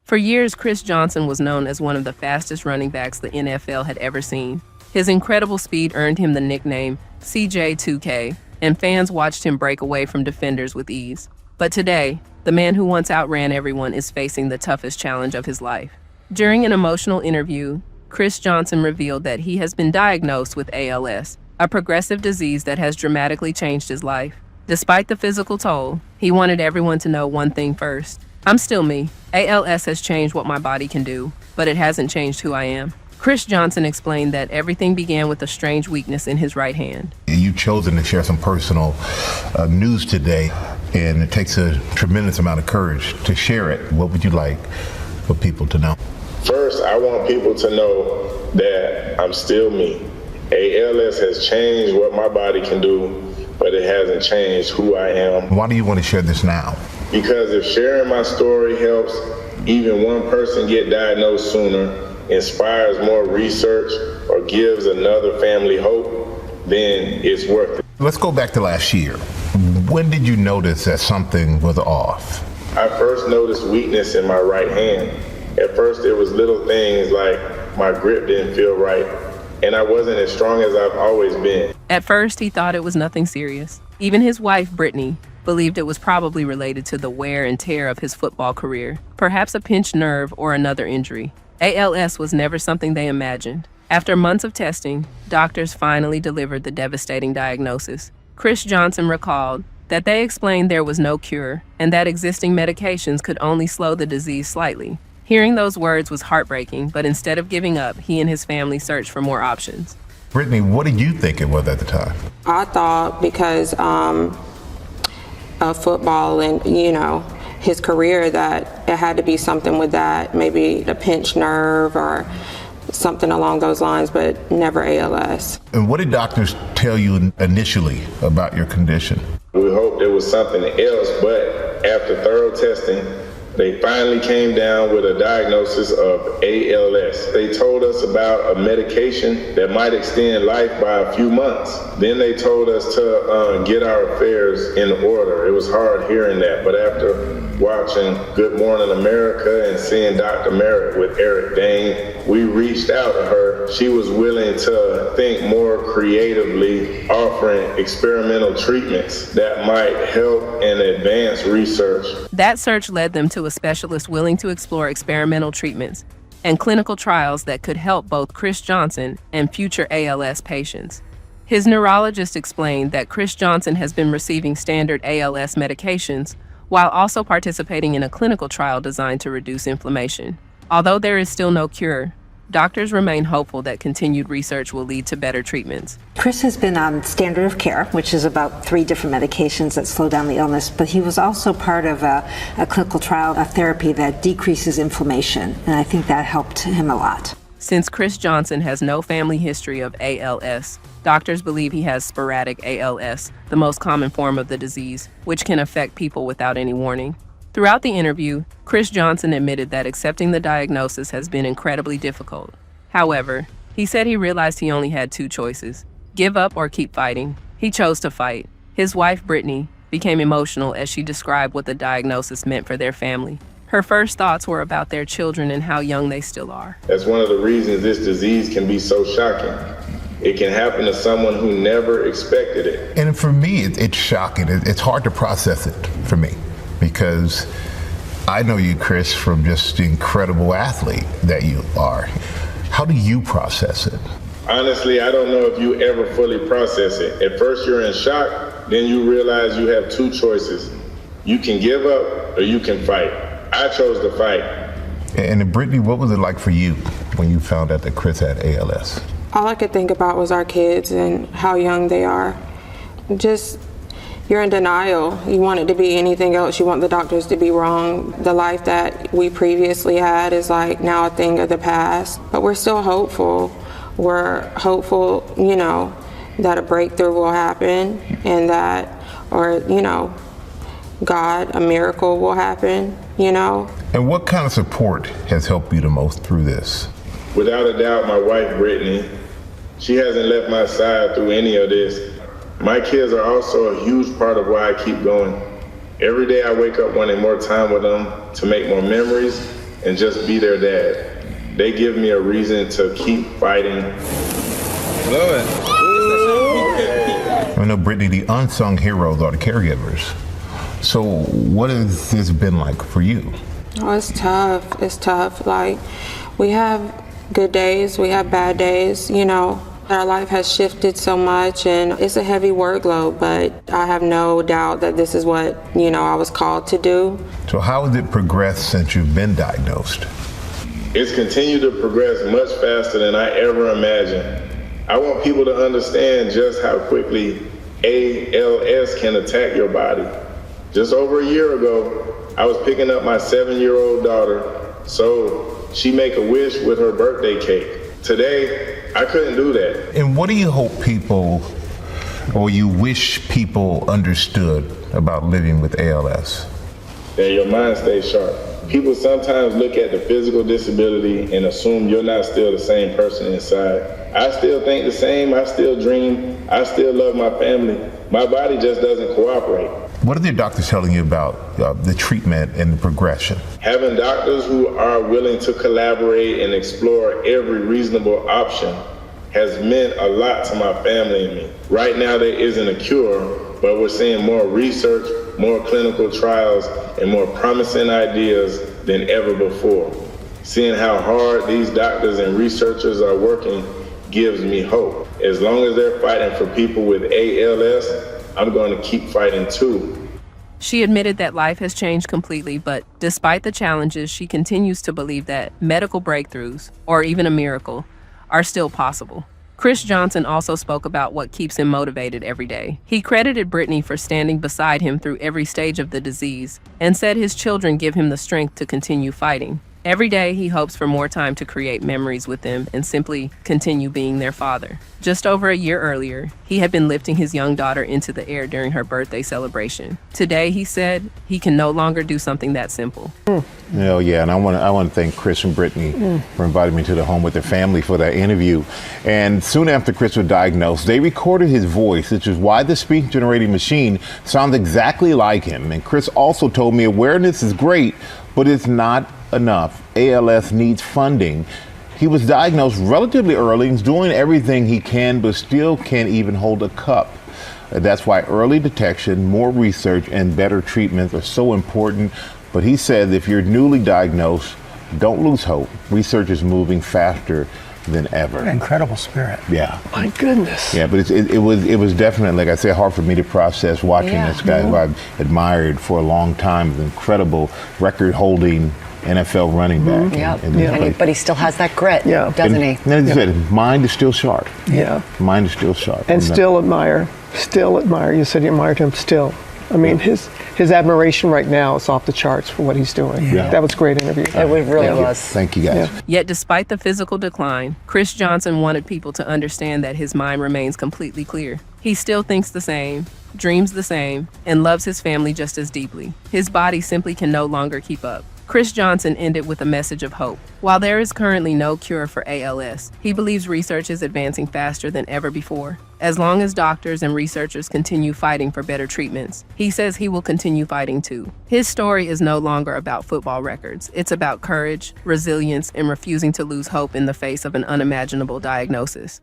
For years, Chris Johnson was known as one of the fastest running backs the NFL had ever seen. His incredible speed earned him the nickname CJ2K, and fans watched him break away from defenders with ease. But today, the man who once outran everyone is facing the toughest challenge of his life. During an emotional interview, Chris Johnson revealed that he has been diagnosed with ALS, a progressive disease that has dramatically changed his life. Despite the physical toll, he wanted everyone to know one thing first. I'm still me. ALS has changed what my body can do, but it hasn't changed who I am. Chris Johnson explained that everything began with a strange weakness in his right hand. You've chosen to share some personal news today, and it takes a tremendous amount of courage to share it. What would you like for people to know? First, I want people to know that I'm still me. ALS has changed what my body can do, but it hasn't changed who I am. Why do you want to share this now? Because if sharing my story helps even one person get diagnosed sooner, inspires more research, or gives another family hope, then it's worth it. Let's go back to last year. When did you notice that something was off? I first noticed weakness in my right hand. At first, it was little things like my grip didn't feel right, and I wasn't as strong as I've always been. At first, he thought it was nothing serious. Even his wife, Brittany, believed it was probably related to the wear and tear of his football career, perhaps a pinched nerve or another injury. ALS was never something they imagined. After months of testing, doctors finally delivered the devastating diagnosis. Chris Johnson recalled that they explained there was no cure and that existing medications could only slow the disease slightly. Hearing those words was heartbreaking, but instead of giving up, he and his family searched for more options. Brittany, what did you think it was at the time? I thought because of football and, his career, that it had to be something with that, maybe a pinched nerve or something along those lines, but never ALS. And what did doctors tell you initially about your condition? We hoped it was something else, but after thorough testing, they finally came down with a diagnosis of ALS. They told us about a medication that might extend life by a few months. Then they told us to get our affairs in order. It was hard hearing that, but after watching Good Morning America and seeing Dr. Merritt with Eric Dane, we reached out to her. She was willing to think more creatively, offering experimental treatments that might help and advance research. That search led them to a specialist willing to explore experimental treatments and clinical trials that could help both Chris Johnson and future ALS patients. His neurologist explained that Chris Johnson has been receiving standard ALS medications while also participating in a clinical trial designed to reduce inflammation. Although there is still no cure, doctors remain hopeful that continued research will lead to better treatments. Chris has been on standard of care, which is about 3 different medications that slow down the illness, but he was also part of a clinical trial, a therapy that decreases inflammation, and I think that helped him a lot. Since Chris Johnson has no family history of ALS, doctors believe he has sporadic ALS, the most common form of the disease, which can affect people without any warning. Throughout the interview, Chris Johnson admitted that accepting the diagnosis has been incredibly difficult. However, he said he realized he only had 2 choices: give up or keep fighting. He chose to fight. His wife, Brittany, became emotional as she described what the diagnosis meant for their family. Her first thoughts were about their children and how young they still are. That's one of the reasons this disease can be so shocking. It can happen to someone who never expected it. And for me, it's shocking. It's hard to process it for me because I know you, Chris, from just the incredible athlete that you are. How do you process it? Honestly, I don't know if you ever fully process it. At first you're in shock, then you realize you have 2 choices. You can give up or you can fight. I chose to fight. And Brittany, what was it like for you when you found out that Chris had ALS? All I could think about was our kids and how young they are. Just, you're in denial. You want it to be anything else. You want the doctors to be wrong. The life that we previously had is like now a thing of the past, but we're still hopeful. We're hopeful, that a breakthrough will happen and that, or, God, a miracle will happen, And what kind of support has helped you the most through this? Without a doubt, my wife, Brittany. She hasn't left my side through any of this. My kids are also a huge part of why I keep going. Every day I wake up wanting more time with them to make more memories and just be their dad. They give me a reason to keep fighting. Love it. I know, Brittany, the unsung heroes are the caregivers. So what has this been like for you? Oh, it's tough. It's tough. Like, we have good days, we have bad days, you know. Our life has shifted so much and it's a heavy workload, but I have no doubt that this is what, you know, I was called to do. So how has it progressed since you've been diagnosed? It's continued to progress much faster than I ever imagined. I want people to understand just how quickly ALS can attack your body. Just over a year ago, I was picking up my 7-year-old daughter so she make a wish with her birthday cake. Today, I couldn't do that. And what do you hope people, or you wish people understood about living with ALS? That your mind stays sharp. People sometimes look at the physical disability and assume you're not still the same person inside. I still think the same, I still dream, I still love my family. My body just doesn't cooperate. What are the doctors telling you about the treatment and the progression? Having doctors who are willing to collaborate and explore every reasonable option has meant a lot to my family and me. Right now there isn't a cure, but we're seeing more research, more clinical trials, and more promising ideas than ever before. Seeing how hard these doctors and researchers are working gives me hope. As long as they're fighting for people with ALS, I'm going to keep fighting too. She admitted that life has changed completely, but despite the challenges, she continues to believe that medical breakthroughs, or even a miracle, are still possible. Chris Johnson also spoke about what keeps him motivated every day. He credited Brittany for standing beside him through every stage of the disease and said his children give him the strength to continue fighting. Every day, he hopes for more time to create memories with them and simply continue being their father. Just over a year earlier, he had been lifting his young daughter into the air during her birthday celebration. Today, he said, he can no longer do something that simple. Yeah, and I want to thank Chris and Brittany for inviting me to the home with their family for that interview. And soon after Chris was diagnosed, they recorded his voice, which is why the speech-generating machine sounds exactly like him. And Chris also told me awareness is great, but it's not enough. ALS needs funding. He was diagnosed relatively early and is doing everything he can, but still can't even hold a cup. That's why early detection, more research, and better treatments are so important. But he says if you're newly diagnosed, don't lose hope. Research is moving faster than ever. What an incredible spirit. Yeah. My goodness. Yeah, but it was definitely, like I said, hard for me to process watching this guy who I've admired for a long time, an incredible record-holding NFL running back. But he still has that grit, doesn't he? And as you said, his mind is still sharp. Yeah. Mind is still sharp. And still admire. You said you admired him still. I mean, his admiration right now is off the charts for what he's doing. Yeah. That was a great interview. It really was. Thank you, guys. Yeah. Yet despite the physical decline, Chris Johnson wanted people to understand that his mind remains completely clear. He still thinks the same, dreams the same, and loves his family just as deeply. His body simply can no longer keep up. Chris Johnson ended with a message of hope. While there is currently no cure for ALS, he believes research is advancing faster than ever before. As long as doctors and researchers continue fighting for better treatments, he says he will continue fighting too. His story is no longer about football records. It's about courage, resilience, and refusing to lose hope in the face of an unimaginable diagnosis.